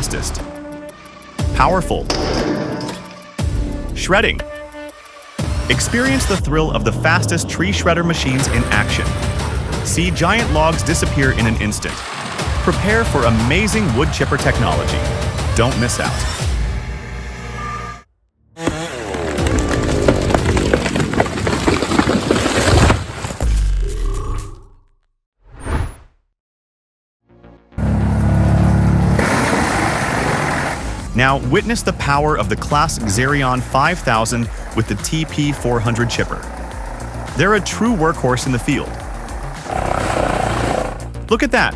fastest. Powerful. Shredding. Experience the thrill of the fastest tree shredder machines in action. See giant logs disappear in an instant. Prepare for amazing wood chipper technology. Don't miss out. Now witness the power of the classic Xerion 5000 with the TP400 chipper. They're a true workhorse in the field. Look at that!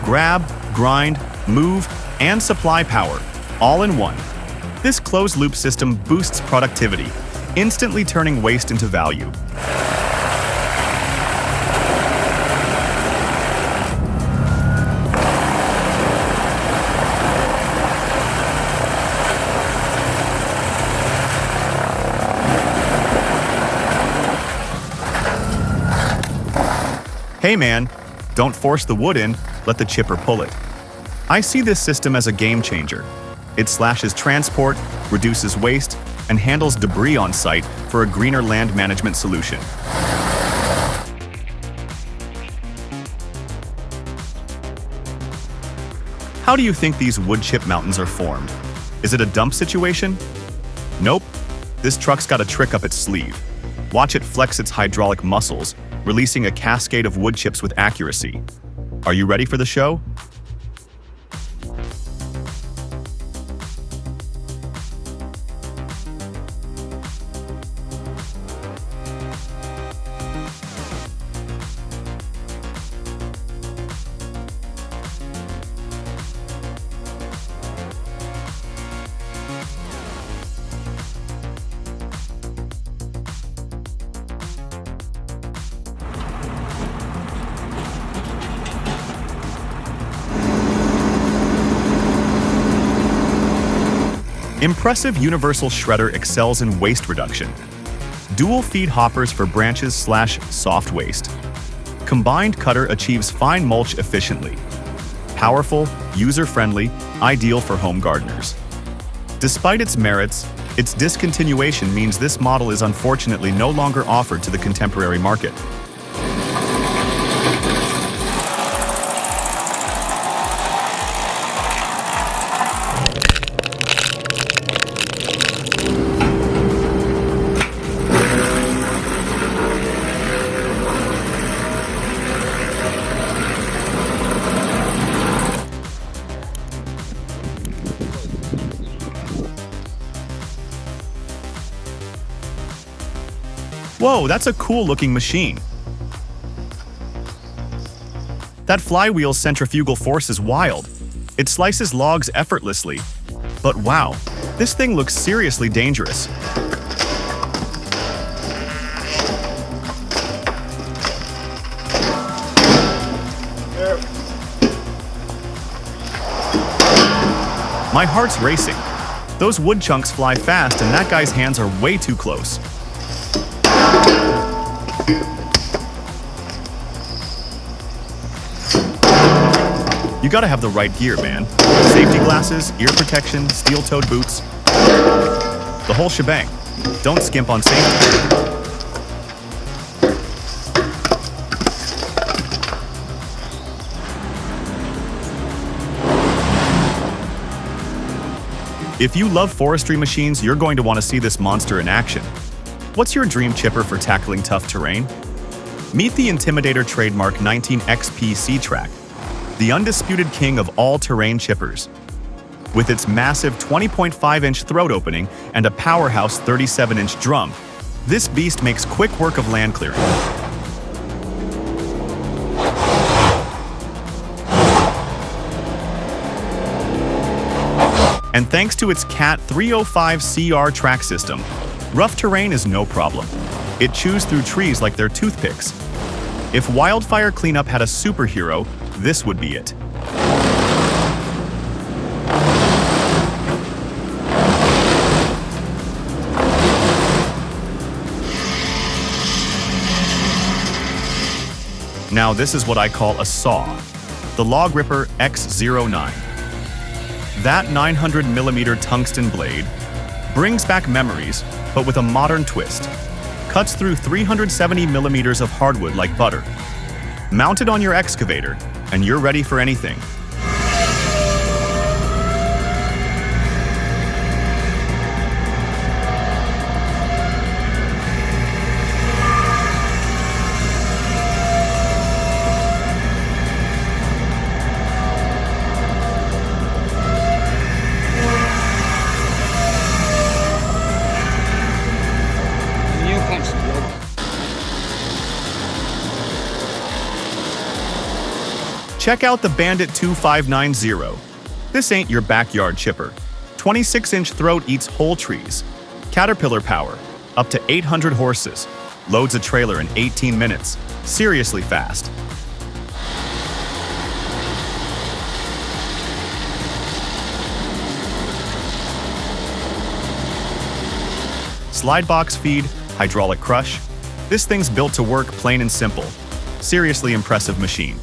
Grab, grind, move, and supply power, all in one. This closed-loop system boosts productivity, instantly turning waste into value. Hey man, don't force the wood in, let the chipper pull it. I see this system as a game changer. It slashes transport, reduces waste, and handles debris on site for a greener land management solution. How do you think these wood chip mountains are formed? Is it a dump situation? Nope. This truck's got a trick up its sleeve. Watch it flex its hydraulic muscles, releasing a cascade of wood chips with accuracy. Are you ready for the show? Impressive Universal Shredder excels in waste reduction. Dual feed hoppers for branches/soft waste. Combined cutter achieves fine mulch efficiently. Powerful, user-friendly, ideal for home gardeners. Despite its merits, its discontinuation means this model is unfortunately no longer offered to the contemporary market. Whoa, that's a cool-looking machine. That flywheel's centrifugal force is wild. It slices logs effortlessly. But wow, this thing looks seriously dangerous. My heart's racing. Those wood chunks fly fast and that guy's hands are way too close. You gotta have the right gear, man. Safety glasses, ear protection, steel-toed boots. The whole shebang. Don't skimp on safety. If you love forestry machines, you're going to want to see this monster in action. What's your dream chipper for tackling tough terrain? Meet the Intimidator trademark 19XP C-Track, the undisputed king of all-terrain chippers. With its massive 20.5-inch throat opening and a powerhouse 37-inch drum, this beast makes quick work of land clearing. And thanks to its CAT 305 CR track system, rough terrain is no problem. It chews through trees like they're toothpicks. If wildfire cleanup had a superhero, this would be it. Now this is what I call a saw, the Log Ripper X09. That 900mm tungsten blade brings back memories, but with a modern twist. Cuts through 370mm of hardwood like butter. Mount it on your excavator, and you're ready for anything. Check out the Bandit 2590. This ain't your backyard chipper. 26-inch throat eats whole trees. Caterpillar power, up to 800 horses. Loads a trailer in 18 minutes. Seriously fast. Slide box feed, hydraulic crush. This thing's built to work plain and simple. Seriously impressive machine.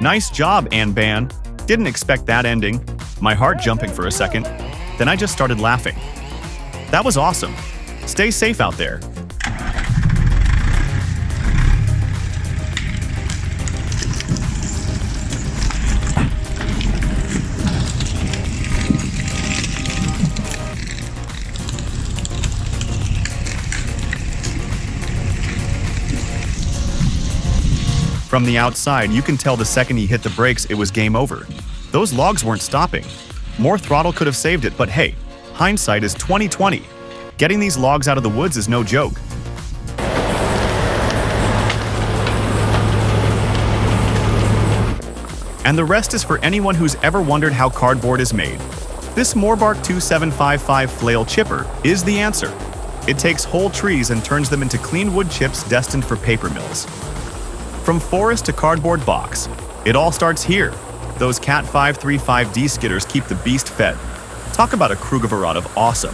Nice job, Anban. Didn't expect that ending. My heart jumping for a second. Then I just started laughing. That was awesome. Stay safe out there. From the outside, you can tell the second he hit the brakes, it was game over. Those logs weren't stopping. More throttle could have saved it, but hey, hindsight is 20/20. Getting these logs out of the woods is no joke. And the rest is for anyone who's ever wondered how cardboard is made. This Moorbark 2755 flail chipper is the answer. It takes whole trees and turns them into clean wood chips destined for paper mills. From forest to cardboard box, it all starts here. Those Cat 535D skidders keep the beast fed. Talk about a Krugerverad of awesome.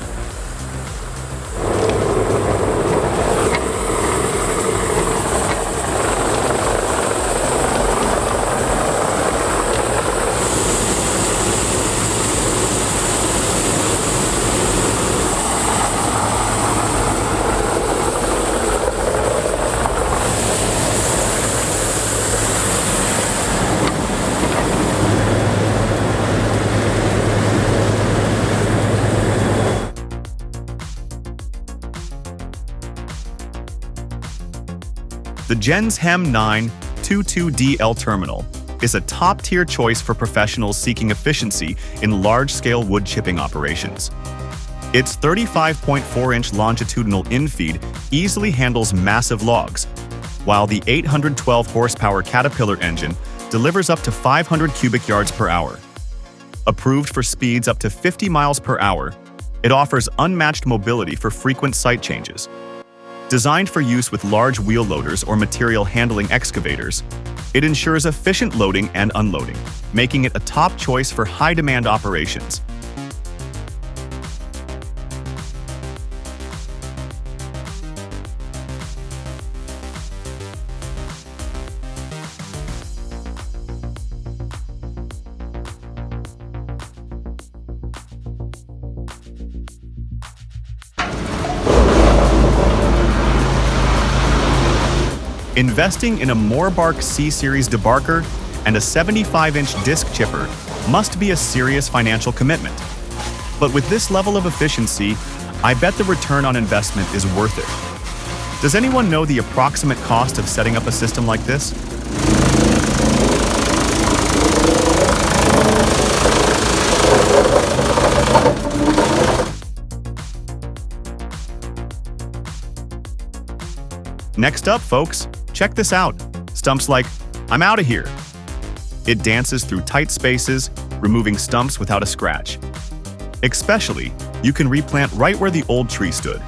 The Genshem 922DL terminal is a top-tier choice for professionals seeking efficiency in large-scale wood chipping operations. Its 35.4-inch longitudinal infeed easily handles massive logs, while the 812 horsepower Caterpillar engine delivers up to 500 cubic yards per hour. Approved for speeds up to 50 miles per hour, it offers unmatched mobility for frequent site changes. Designed for use with large wheel loaders or material handling excavators, it ensures efficient loading and unloading, making it a top choice for high-demand operations. Investing in a Moorbark C-Series debarker and a 75-inch disc chipper must be a serious financial commitment. But with this level of efficiency, I bet the return on investment is worth it. Does anyone know the approximate cost of setting up a system like this? Next up, folks, check this out. Stump's like, I'm out of here. It dances through tight spaces, removing stumps without a scratch. Especially, you can replant right where the old tree stood.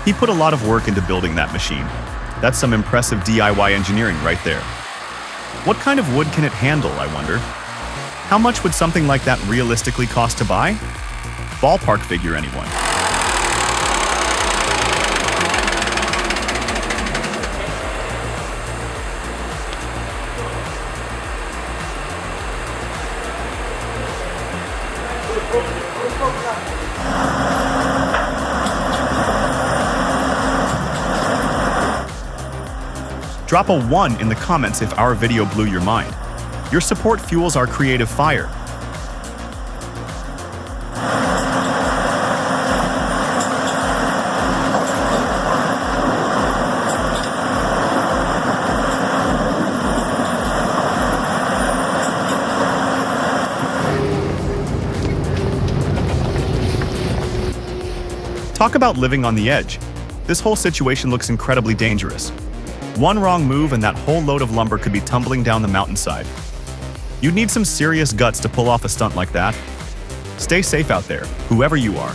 He put a lot of work into building that machine. That's some impressive DIY engineering right there. What kind of wood can it handle, I wonder? How much would something like that realistically cost to buy? Ballpark figure, anyone? Drop a 1 in the comments if our video blew your mind. Your support fuels our creative fire. Talk about living on the edge. This whole situation looks incredibly dangerous. One wrong move and that whole load of lumber could be tumbling down the mountainside. You'd need some serious guts to pull off a stunt like that. Stay safe out there, whoever you are.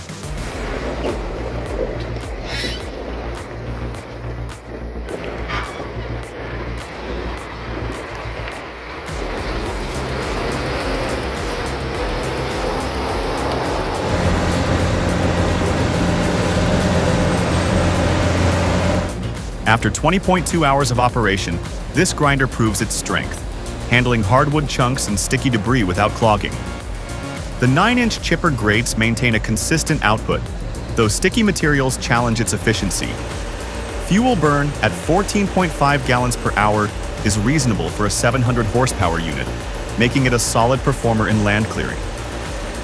After 20.2 hours of operation, this grinder proves its strength, handling hardwood chunks and sticky debris without clogging. The 9-inch chipper grates maintain a consistent output, though sticky materials challenge its efficiency. Fuel burn at 14.5 gallons per hour is reasonable for a 700 horsepower unit, making it a solid performer in land clearing.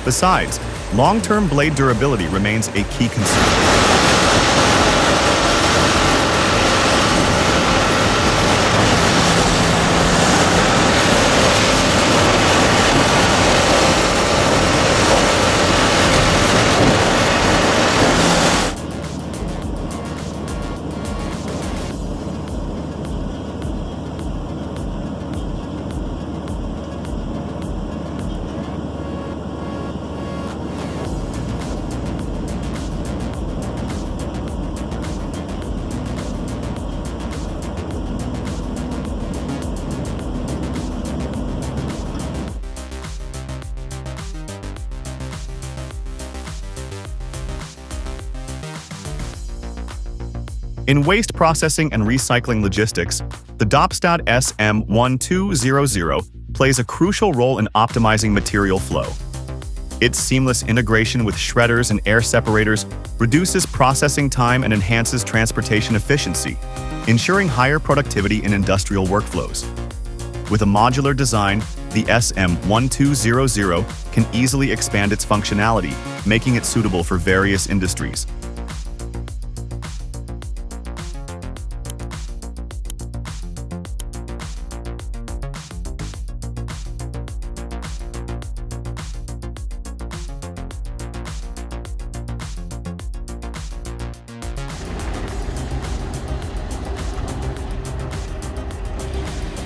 Besides, long-term blade durability remains a key concern. In waste processing and recycling logistics, the Dopstad SM1200 plays a crucial role in optimizing material flow. Its seamless integration with shredders and air separators reduces processing time and enhances transportation efficiency, ensuring higher productivity in industrial workflows. With a modular design, the SM1200 can easily expand its functionality, making it suitable for various industries.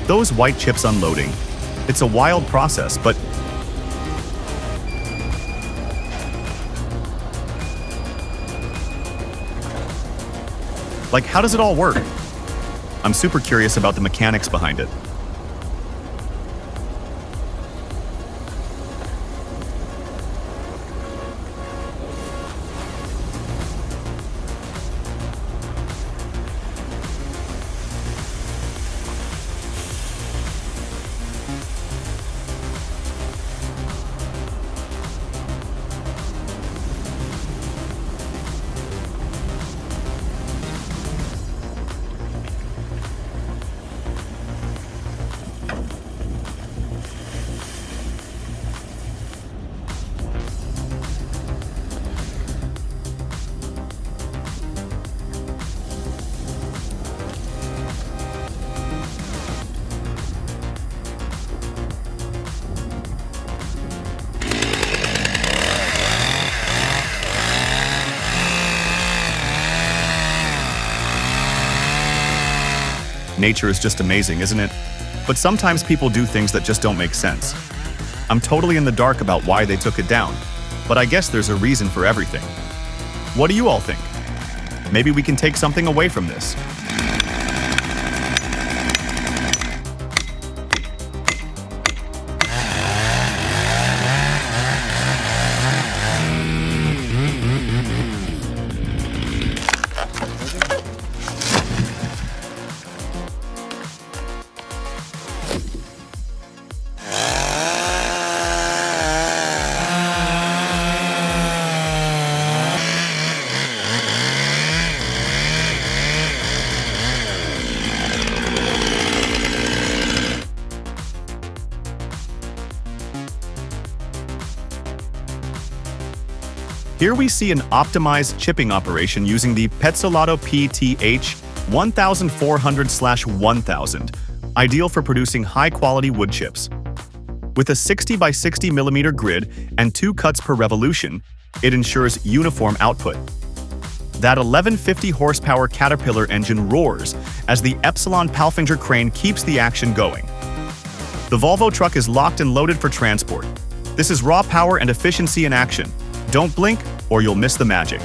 Those white chips unloading. It's a wild process, but how does it all work? I'm super curious about the mechanics behind it. Nature is just amazing, isn't it? But sometimes people do things that just don't make sense. I'm totally in the dark about why they took it down, but I guess there's a reason for everything. What do you all think? Maybe we can take something away from this. Here we see an optimized chipping operation using the Petzolato PTH 1400/1000, ideal for producing high-quality wood chips. With a 60 by 60 millimeter grid and 2 cuts per revolution, it ensures uniform output. That 1150 horsepower Caterpillar engine roars as the Epsilon Palfinger crane keeps the action going. The Volvo truck is locked and loaded for transport. This is raw power and efficiency in action. Don't blink, or you'll miss the magic.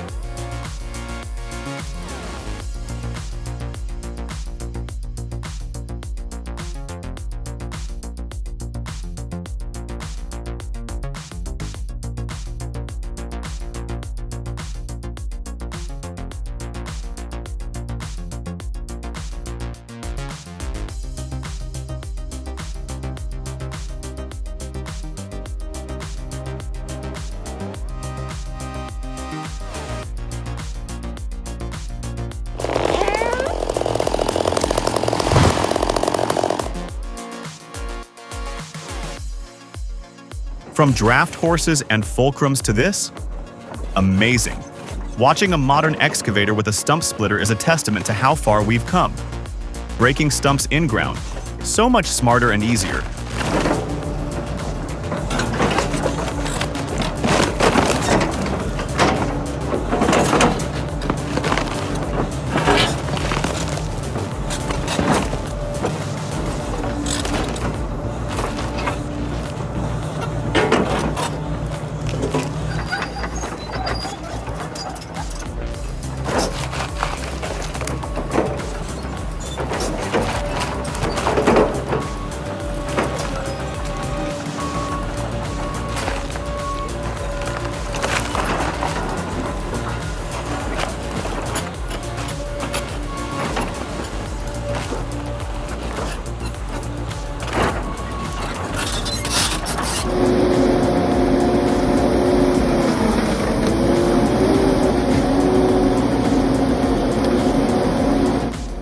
From draft horses and fulcrums to this? Amazing. Watching a modern excavator with a stump splitter is a testament to how far we've come. Breaking stumps in-ground, so much smarter and easier.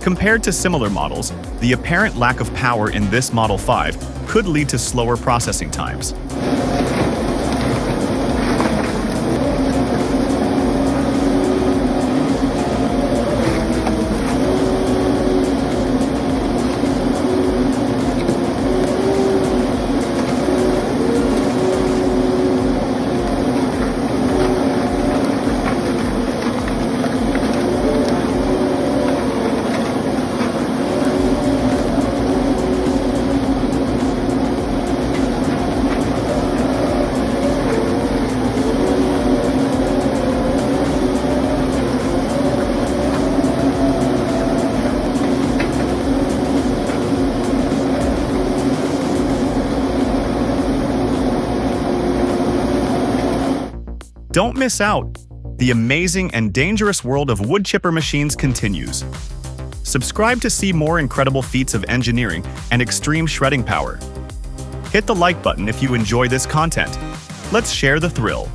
Compared to similar models, the apparent lack of power in this Model 5 could lead to slower processing times. Don't miss out! The amazing and dangerous world of wood chipper machines continues. Subscribe to see more incredible feats of engineering and extreme shredding power. Hit the like button if you enjoy this content. Let's share the thrill.